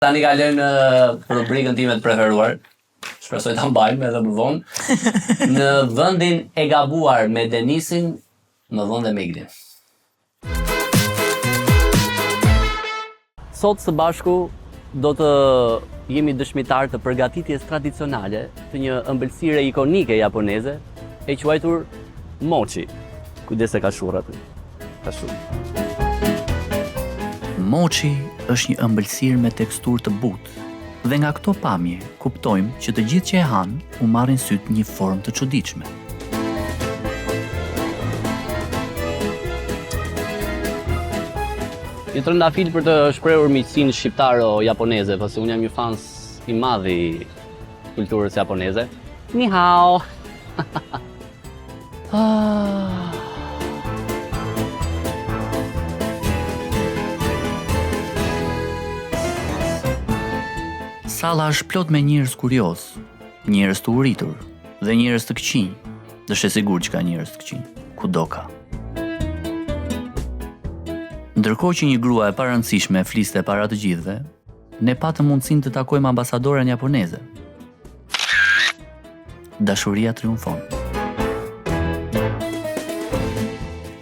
Tani ka lënë për rubrikën time të preferuar. Shpresoj ta mbajmë edhe më vonë. Në vendin e gabuar me Denisin, më vonë dhe me Iglin. Sot së bashku do të jemi dëshmitar të përgatitjes tradicionale të një ëmbëlsire ikonike japoneze e quajtur mochi. Kujdes se ka shurr aty. Ka shurr. Mochi është një ëmbëlsirë me teksturë të butë dhe nga këto pamje kuptojmë që të gjithë që e hanë u marrin syt një formë të çuditshme. Një trëndafil për të shprehur miqësinë shqiptaro-japoneze, pasi unë jam një fans i madh i kulturës japoneze. Ni hao. Salla është plot me njerëz kurioz, njerëz të uritur dhe njerëz të këqinj. Dhe është e sigurt që ka njerëz të këqinj, kudo ka. Ndërkohë që një grua e parëndësishme fliste para të gjithëve, ne patëm mundësinë të takojmë ambasadoren japoneze. Dashuria triumfon.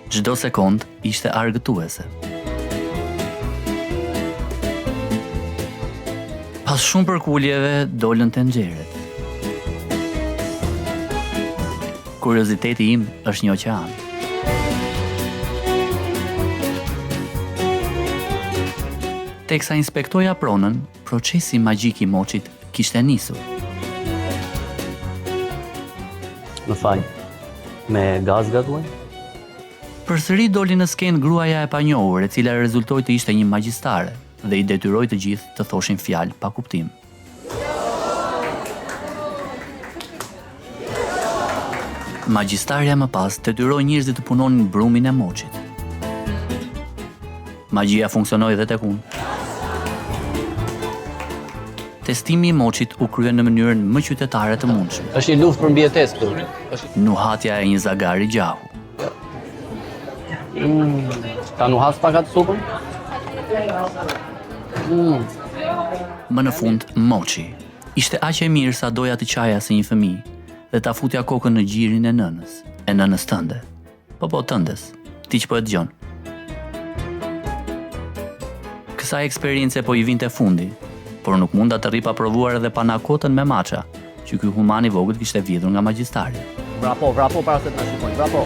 Çdo sekond ishte argëtuese. Pas shumë përkuljeve dolën tenxheret. Kurioziteti im është një oqean. Teksa inspektoja pronën, procesi magjik i mochit kishte nisur. Më fal. Me gaz gatuaj? Përsëri doli në skenë gruaja e panjohur, e cila rezultoi të ishte një magjistare dhe i detyroi të gjithë të thoshin fjalë pa kuptim. Magjistarja më pas detyroi njerëzit të punonin brumin e mochit. Magjia funksionoi edhe tek unë. Testimi i mochit u krye në mënyrën më qytetare të mundshme. Është një luftë për mbijetesë këtu. Nuhatja e një zagari gjahu. Ta nuhas pak atë supën? Më në fund, mochi ishte aq e mirë sa doja të qaja si një fëmijë dhe ta futja kokën në gjirin e nënës tënde. Po tëndes, ti që po e dëgjon. Kësaj eksperience po i vinte fundi, por nuk munda të rri pa provuar edhe panakotën me maça, që ky human i vogël kishte vjedhur nga magjistari. Vrapo para se të na shikojnë, vrapo.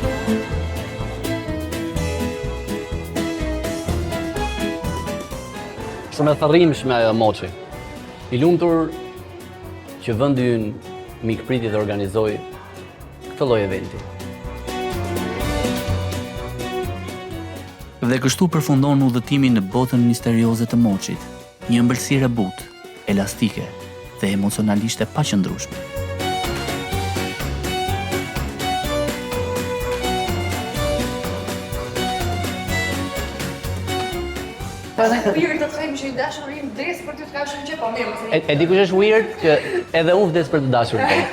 Shumë e thërrimshme ajo mochi. I lumtur që vendi ynë mikpriti të organizoi këtë lloj eventi. Dhe kështu përfundon udhëtimi në botën misterioze të mochit, një ëmbëlsirë e butë, elastike dhe emocionalisht e paqëndrueshme. Weird të themi që i dashurin vdes për ty të ka shumë gjë, po mirë. E di kush është weird që edhe unë vdes për të dashurin.